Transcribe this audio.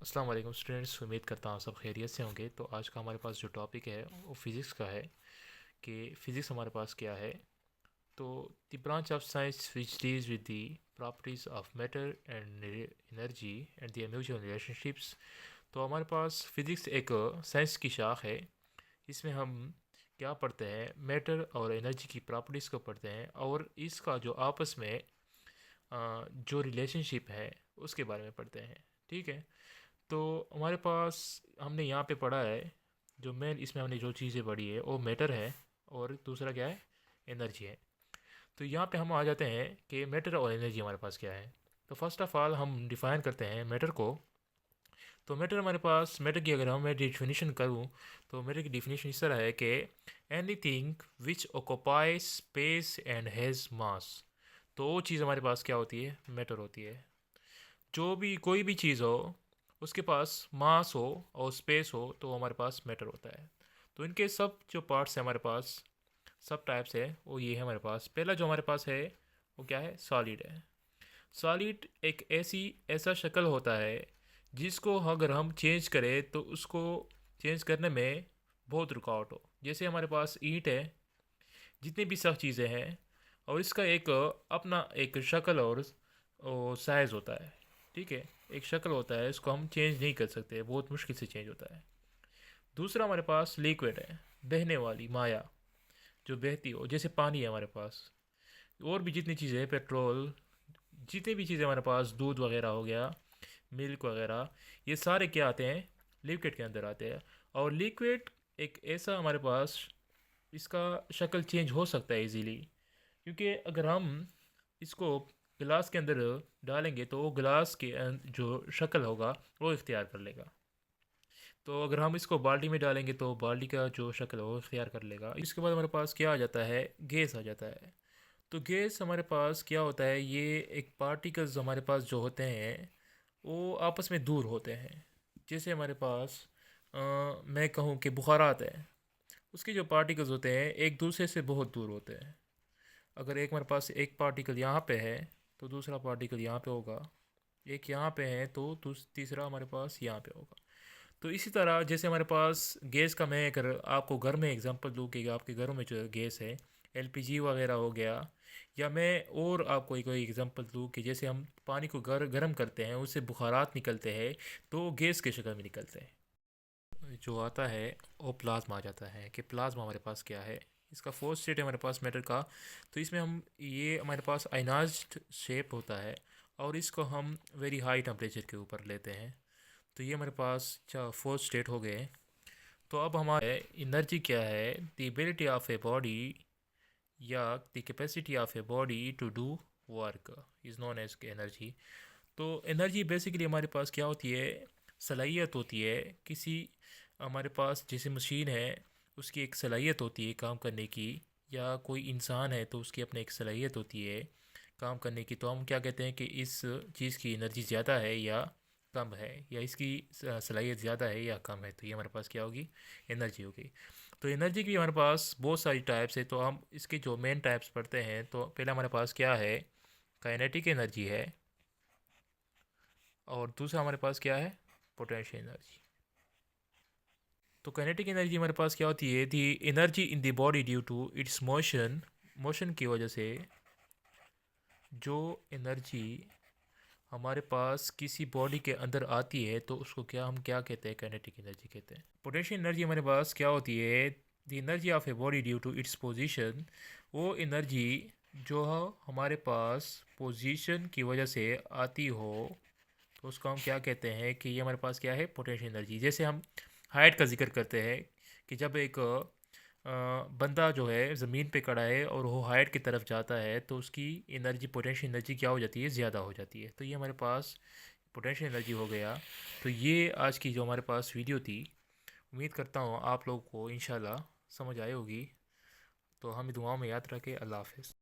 अस्सलाम वालेकुम स्टूडेंट्स, उम्मीद करता हूँ सब खैरियत से होंगे। तो आज का हमारे पास जो टॉपिक है वो फ़िज़िक्स का है कि फ़िज़िक्स हमारे पास क्या है। तो the branch of science which deals with the properties of matter and energy and the mutual relationships. तो हमारे पास फ़िज़िक्स एक साइंस की शाख है। इसमें हम क्या पढ़ते हैं, मैटर और एनर्जी की प्रॉपर्टीज़ को पढ़ते हैं और इसका जो आपस में जो रिलेशनशिप है उसके बारे में पढ़ते हैं। ठीक है। तो हमारे पास हमने यहाँ पे पढ़ा है, जो मेन इसमें हमने जो चीज़ें पढ़ी है वो मैटर है और दूसरा क्या है, एनर्जी है। तो यहाँ पे हम आ जाते हैं कि मैटर और एनर्जी हमारे पास क्या है। तो फर्स्ट ऑफ ऑल हम डिफ़ाइन करते हैं मैटर को। तो मैटर हमारे पास, मैटर की अगर मैं डिफिनीशन करूँ तो मैटर की डिफिनीशन इस तरह है कि anything which occupies space and has मास। तो वो चीज़ हमारे पास क्या होती है, मैटर होती है। जो भी कोई भी चीज़ हो उसके पास मास हो और स्पेस हो तो हमारे पास मैटर होता है। तो इनके सब जो पार्ट्स हैं हमारे पास, सब टाइप्स है वो ये है हमारे पास। पहला जो हमारे पास है वो क्या है, सॉलिड है। सॉलिड एक ऐसा शक्ल होता है जिसको अगर हम चेंज करें तो उसको चेंज करने में बहुत रुकावट हो। जैसे हमारे पास ईंट है, जितनी भी सब चीज़ें हैं, और इसका एक अपना एक शक्ल और साइज़ होता है। ठीक है, एक शक्ल होता है, इसको हम चेंज नहीं कर सकते, बहुत मुश्किल से चेंज होता है। दूसरा हमारे पास लिक्विड है, बहने वाली माया, जो बहती हो, जैसे पानी है हमारे पास। और भी जितनी चीज़ें हैं, पेट्रोल, जितनी भी चीज़ें हमारे पास, दूध वगैरह हो गया, मिल्क वगैरह, ये सारे क्या आते हैं, लिक्विड के अंदर आते हैं। और लिक्विड एक ऐसा हमारे पास, इसका शक्ल चेंज हो सकता है इजीली, क्योंकि अगर हम इसको गिलास के अंदर डालेंगे तो वो गिलास के जो शक्ल होगा वो इख्तियार कर लेगा। तो अगर हम इसको बाल्टी में डालेंगे तो बाल्टी का जो शक्ल है वो इख्तियार कर लेगा। इसके बाद हमारे पास क्या आ जाता है, गैस आ जाता है। तो गैस हमारे पास क्या होता है, ये एक पार्टिकल्स हमारे पास जो होते हैं वो आपस में दूर होते हैं। जैसे हमारे पास मैं कहूँ कि बुखारात है, उसके जो पार्टिकल्स होते हैं एक दूसरे से बहुत दूर होते हैं। अगर एक हमारे पास एक पार्टिकल यहाँ पे है तो दूसरा पार्टिकल यहाँ पे होगा, एक यहाँ पे है तो तीसरा हमारे पास यहाँ पे होगा। तो इसी तरह जैसे हमारे पास गैस का, मैं अगर आपको घर में एग्जांपल दूँ कि आपके घरों में जो गैस है, एलपीजी वगैरह हो गया, या मैं और आपको कोई एग्जांपल दूँ कि जैसे हम पानी को गर्म करते हैं, उससे बुखारात निकलते हैं, तो गैस के शक्ल में निकलते हैं। जो आता है वो प्लाज्मा आ जाता है कि प्लाज्मा हमारे पास क्या है, इसका फोर्थ स्टेट है हमारे पास मैटर का। तो इसमें हम, ये हमारे पास आयनाइज्ड शेप होता है और इसको हम वेरी हाई टेम्परेचर के ऊपर लेते हैं। तो ये हमारे पास फोर्थ स्टेट हो गए। तो अब हमारे एनर्जी क्या है, the ability of a body या the capacity of a body to do work is known as energy. तो एनर्जी बेसिकली हमारे पास क्या होती है, सलाहियत होती है किसी, हमारे पास जैसे मशीन है उसकी एक सलाहियत होती है काम करने की, या कोई इंसान है तो उसकी अपनी एक सलाहियत होती है काम करने की। तो हम क्या कहते हैं कि इस चीज़ की एनर्जी ज़्यादा है या कम है, या इसकी सलाहियत ज़्यादा है या कम है, तो ये हमारे पास क्या होगी, एनर्जी होगी। तो एनर्जी की हमारे पास बहुत सारी टाइप्स है। तो हम इसके जो मेन टाइप्स पढ़ते हैं, तो पहले हमारे पास क्या है, काइनेटिक एनर्जी है, और दूसरा हमारे पास क्या है, पोटेंशियल एनर्जी। तो काइनेटिक एनर्जी हमारे पास क्या होती है, the energy in the body due to its motion, motion की वजह से जो एनर्जी हमारे पास किसी बॉडी के अंदर आती है तो उसको क्या, हम क्या कहते हैं, काइनेटिक एनर्जी कहते हैं। पोटेंशियल एनर्जी हमारे पास क्या होती है, the energy of a body due to its position, वो एनर्जी जो हमारे पास पोजीशन की वजह से आती हो तो उसको हम क्या कहते हैं कि ये हमारे पास क्या है, पोटेंशियल एनर्जी। जैसे हम हाइट का जिक्र करते हैं कि जब एक बंदा जो है ज़मीन पे खड़ा है और वो हाइट की तरफ जाता है तो उसकी एनर्जी, पोटेंशियल एनर्जी क्या हो जाती है, ज़्यादा हो जाती है। तो ये हमारे पास पोटेंशियल एनर्जी हो गया। तो ये आज की जो हमारे पास वीडियो थी, उम्मीद करता हूँ आप लोगों को इंशाल्लाह समझ आई होगी। तो हम दुआओं में याद रखें। अल्लाह हाफ़िज़।